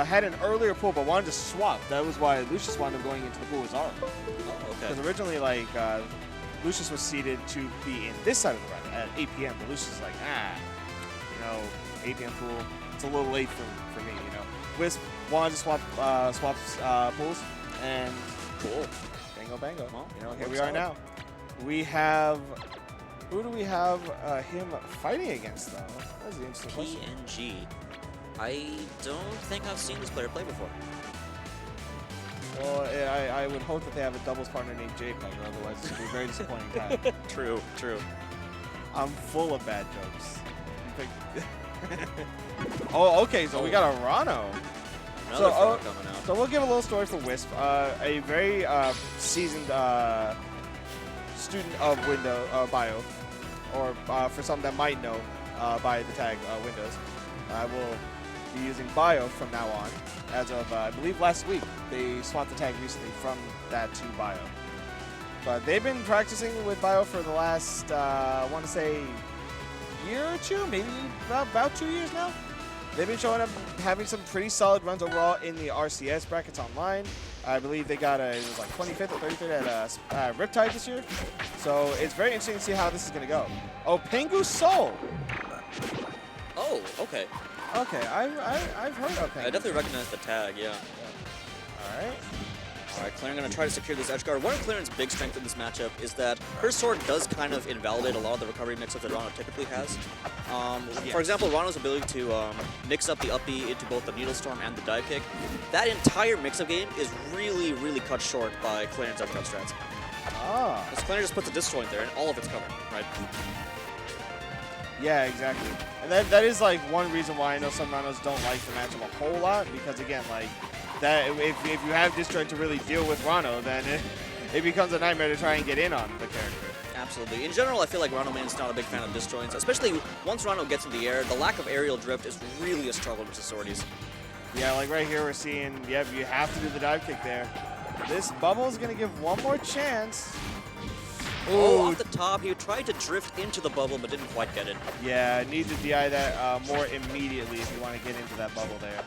had an earlier pool, but wanted to swap. That was why Lucius wound up going into the pool with Zara. Oh, okay. Because originally, like, Lucius was seeded to be in this side of the run at 8 p.m., but Lucius is like, you know, 8 p.m. pool, it's a little late for me, you know. Wisp wanted to swap pools, and Cool. Bango. Well, You know, here we are now. We have, who do we have him fighting against, though? That's the interesting question. PNG. I don't think I've seen this player play before. Well, I would hope that they have a doubles partner named JPEG, or otherwise it's going to be a very disappointing time. True. I'm full of bad jokes. Oh, okay, so we got a Rano. Another frog coming out. So we'll give a little story for Wisp. A very seasoned student of Bio, or for some that might know by the tag Windows, I will be using Bio from now on. As of, I believe last week, they swapped the tag recently from that to Bio. But they've been practicing with Bio for the last, I want to say, year or two, maybe about 2 years now. They've been showing up having some pretty solid runs overall in the RCS brackets online. I believe they got it was like 25th or 33rd at Riptide this year. So it's very interesting to see how this is going to go. Oh, PenguSol. Oh, okay. Okay, I've heard of Pengu. I definitely recognize the tag, yeah. All right. Alright, Claren going to try to secure this edge guard. One of Claren's big strength in this matchup is that her sword does kind of invalidate a lot of the recovery mix-ups that Rano typically has. For example, Rano's ability to mix up the up B into both the Needle Storm and the dive kick. That entire mix-up game is really, really cut short by Claren's edge guard strats. Ah. Because Claren just puts a disjoint there and all of it's covered, right? Yeah, exactly. And that is like one reason why I know some Ranos don't like the matchup a whole lot, because again, like, that if you have disjoint to really deal with Rano, then it becomes a nightmare to try and get in on the character. Absolutely. In general, I feel like Rano Man's not a big fan of disjoints, especially once Rano gets in the air. The lack of aerial drift is really a struggle with the swordies. Yeah, like right here we're seeing, yep, you have to do the dive kick there. This bubble is going to give one more chance. Oh, off the top, he tried to drift into the bubble, but didn't quite get it. Yeah, need to DI that more immediately if you want to get into that bubble there.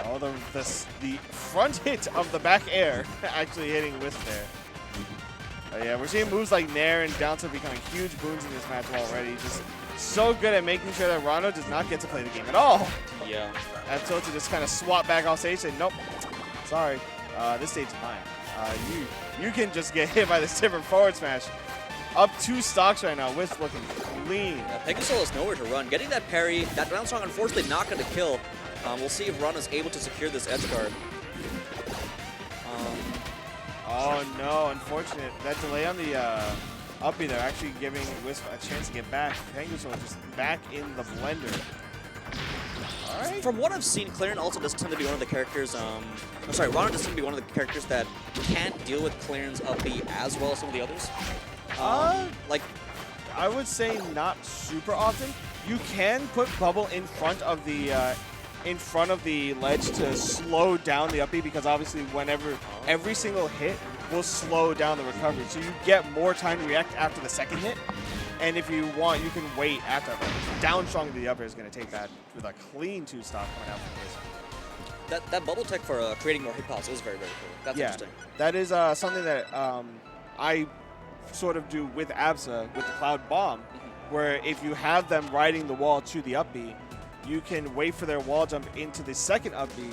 Oh, the front hit of the back air actually hitting Wisp there. Yeah, we're seeing moves like Nair and down tilt becoming huge boons in this match already. Just so good at making sure that Rano does not get to play the game at all. Yeah. At tilt to just kind of swap back off stage and say, nope, sorry, this stage is mine. You can just get hit by this different forward smash. Up 2 stocks right now. Wisp looking clean. PenguSol has nowhere to run. Getting that parry, that down strong unfortunately not going to kill. We'll see if Rano's able to secure this edge guard. Oh no, unfortunate. That delay on the up B there actually giving Wisp a chance to get back. PenguSol just back in the blender. All right. From what I've seen, Claren also does tend to be one of the characters, Rano does tend to be one of the characters that can't deal with Claren's up B as well as some of the others. Like, I would say not super often. You can put bubble in front of the ledge to slow down the up B, because obviously whenever every single hit will slow down the recovery, so you get more time to react after the second hit. And if you want, you can wait after. Down strong to the upper is going to take that with a clean 2 stop coming out from this. That bubble tech for creating more hit pops is very, very cool. That's interesting. That is something that I sort of do with Absa with the Cloud Bomb, where if you have them riding the wall to the up B, you can wait for their wall jump into the second up B,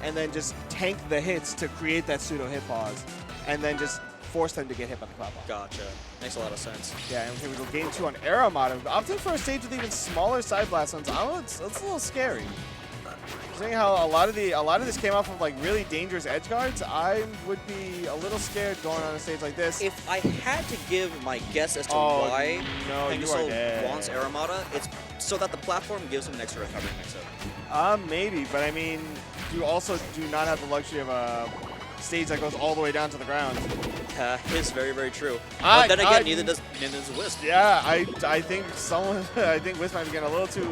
and then just tank the hits to create that pseudo hit pause, and then just force them to get hit by the Cloud Bomb. Gotcha. Makes a lot of sense. Yeah, and here we go, game 2 on Aeromata. Opting for a stage with even smaller side blast ones, it's a little scary. Seeing how a lot of this came off of like really dangerous edge guards, I would be a little scared going on a stage like this. If I had to give my guess as to why PenguSol wants Aeromata, it's so that the platform gives him an extra recovery mix-up. Maybe, but I mean, you also do not have the luxury of a stage that goes all the way down to the ground. Is very, very true. But then again, neither does Wisp. Yeah, I think I think Wisp might be getting a little too,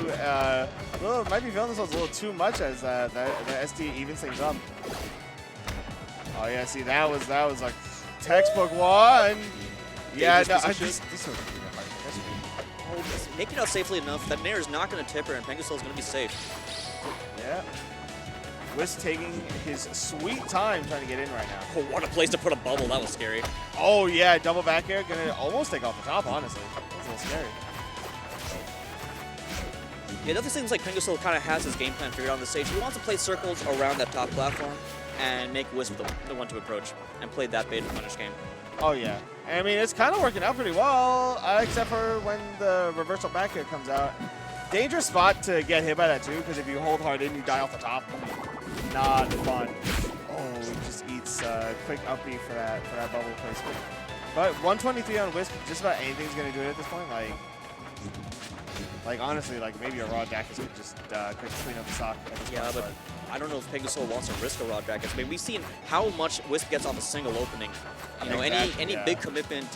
might be feeling themselves a little too much as the SD evens things up. Oh yeah, see that was like textbook one. Yeah, no, making out safely enough that Nair is not going to tip her, and PenguSol is going to be safe. Yeah. Wisp taking his sweet time trying to get in right now. Oh, what a place to put a bubble. That was scary. Oh, yeah, double back air. Gonna almost take off the top, honestly. That's a little scary. Yeah, it definitely seems like PenguSol kind of has his game plan figured out on the stage. He wants to play circles around that top platform and make Wisp the one to approach and play that bait and punish game. Oh, yeah. I mean, it's kind of working out pretty well, except for when the reversal back air comes out. Dangerous spot to get hit by that, too, because if you hold hard in, you die off the top. Not fun. Oh, he just eats quick up B for that bubble placement. But 123 on Wisp, just about anything's going to do it at this point. Like honestly, like maybe a raw Dacus could just quick clean up the stock. Yeah, but I don't know if PenguSol wants to risk a raw Dacus. I mean, we've seen how much Wisp gets off a single opening. You know, any big commitment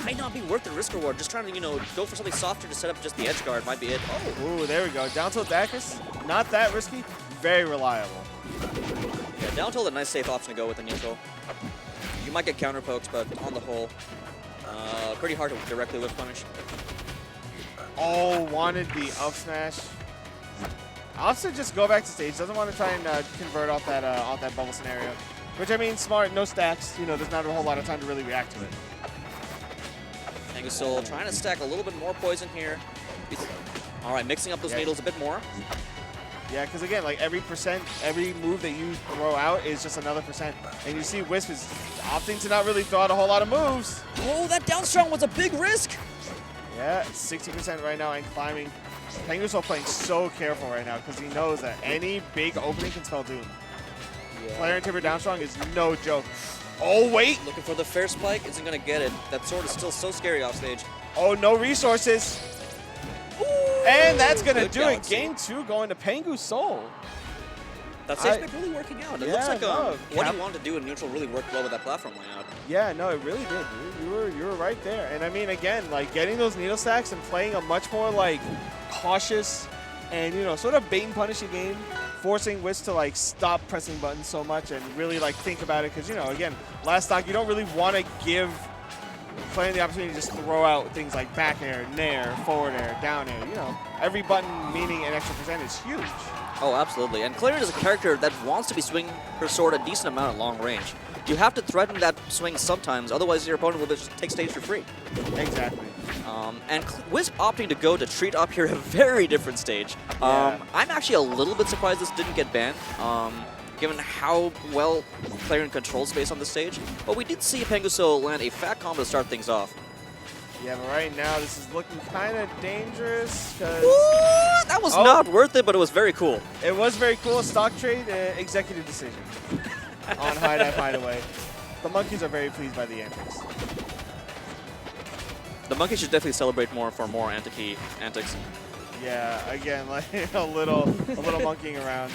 might not be worth the risk reward. Just trying to, you know, go for something softer to set up just the edge guard might be it. Oh, ooh, there we go. Down tilt Dacus, not that risky, very reliable. Yeah, down tilt a nice safe option to go with the neutral. You might get counter pokes, but on the whole, pretty hard to directly whip punish. Oh, wanted the up smash. Opposite just go back to stage. Doesn't want to try and convert off that bubble scenario. Which, I mean, smart, no stacks. You know, there's not a whole lot of time to really react to it. PenguSol trying to stack a little bit more poison here. All right, mixing up those needles a bit more. Yeah, because again, like every move that you throw out is just another percent. And you see Wisp is opting to not really throw out a whole lot of moves. Oh, that down strong was a big risk. Yeah, 60% right now and climbing. PenguSol playing so careful right now because he knows that any big opening can spell doom. Yeah. Clarence Timber down strong is no joke. Oh, wait. Looking for the fair spike. Isn't going to get it. That sword is still so scary off stage. Oh, no resources. Ooh, and that's going to do it. Game 2 going to PenguSol. That stage pick really working out. It looks like what he wanted to do in neutral really worked well with that platform layout. Yeah, no, it really did. You were right there. And I mean, again, like getting those needle stacks and playing a much more like cautious and, you know, sort of bait and punish game, forcing Wisp to like stop pressing buttons so much and really like think about it. Because, you know, again, last stock, you don't really want to give playing the opportunity to just throw out things like back air, nair, forward air, down air. You know, every button meaning an extra percent is huge. Oh, absolutely. And Clarion is a character that wants to be swinging her sword a decent amount at long range. You have to threaten that swing sometimes, otherwise your opponent will just take stage for free. Exactly. And Wisp opting to go to treat up here at a very different stage. Yeah. I'm actually a little bit surprised this didn't get banned, given how well Clarion controls space on the stage. But we did see PenguSol land a fat combo to start things off. Yeah, but right now this is looking kind of dangerous. That was not worth it, but it was very cool. It was very cool. Stock trade, executive decision on high dive hideaway. The monkeys are very pleased by the antics. The monkeys should definitely celebrate more for more antics. Yeah, again, like a little monkeying around.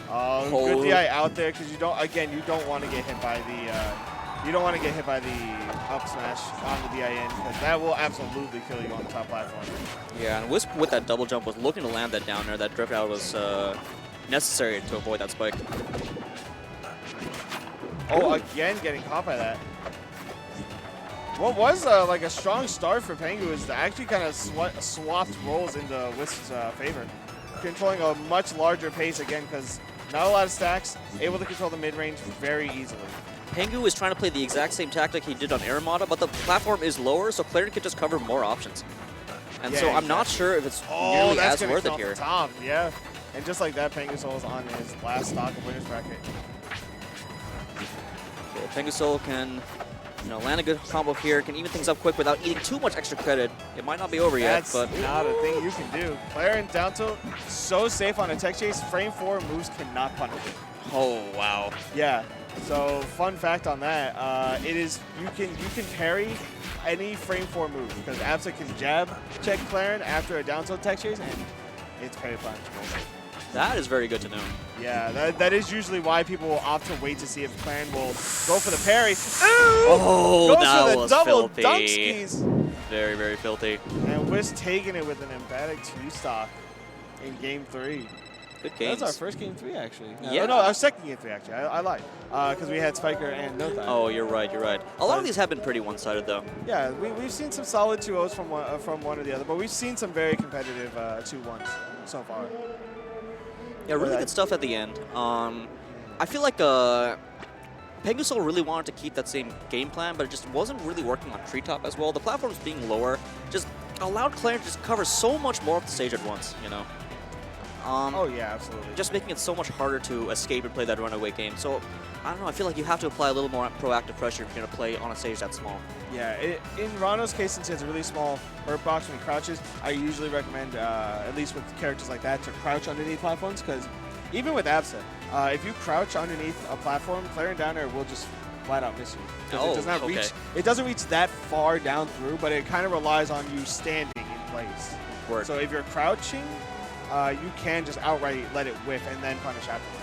Good DI out there because you don't want to get hit by the up smash on the DI in because that will absolutely kill you on the top platform. Yeah, and Wisp with that double jump was looking to land that down there. That drift out was necessary to avoid that spike. Oh, again getting caught by that. What was like a strong start for Pengu is to actually kind of swapped roles into Wisp's favor, controlling a much larger pace again because not a lot of stacks, able to control the mid-range very easily. Pengu is trying to play the exact same tactic he did on Aramata, but the platform is lower, so Clarion can just cover more options. And so I'm not sure if it's nearly as worth it here. Top, yeah. And just like that, PenguSol is on his last stock of winner's bracket. Yeah, PenguSol can, you know, land a good combo here, can even things up quick without eating too much extra credit. It might not be over yet, but that's not a thing you can do. Clarion down tilt, so safe on a tech chase. Frame 4 moves cannot punish it. Oh wow. Yeah. So fun fact on that, it is you can parry any frame 4 move because Absa can jab check Clarion after a down tilt tech chase and it's parry punishable. That is very good to know. Yeah, that is usually why people will opt to wait to see if Clarion will go for the parry. Oh, that was double filthy. dunk skis. Very, very filthy. And Wisp taking it with an emphatic 2-stock in game 3. Good games. That's our first game 3, actually. Yeah. Oh, no, our second game 3, actually. I lied. Because we had Spiker and No Thigh. Oh, you're right, you're right. A lot of these have been pretty one-sided, though. Yeah, we've seen some solid 2-0s from one or the other, but we've seen some very competitive 2-1s so far. Yeah, really good stuff at the end. I feel like PenguSol really wanted to keep that same game plan, but it just wasn't really working on Treetop as well. The platforms being lower just allowed Claire to just cover so much more of the stage at once, you know? Oh, yeah, absolutely. Just making it so much harder to escape and play that runaway game. So, I don't know, I feel like you have to apply a little more proactive pressure if you're going to play on a stage that small. Yeah, in Rano's case, since he has a really small hurt box when he crouches, I usually recommend, at least with characters like that, to crouch underneath platforms, because even with Absa, if you crouch underneath a platform, Claire down air will just flat out miss you. Oh, it does not reach. It doesn't reach that far down through, but it kind of relies on you standing in place. Word. So if you're crouching, you can just outright let it whiff and then punish afterwards.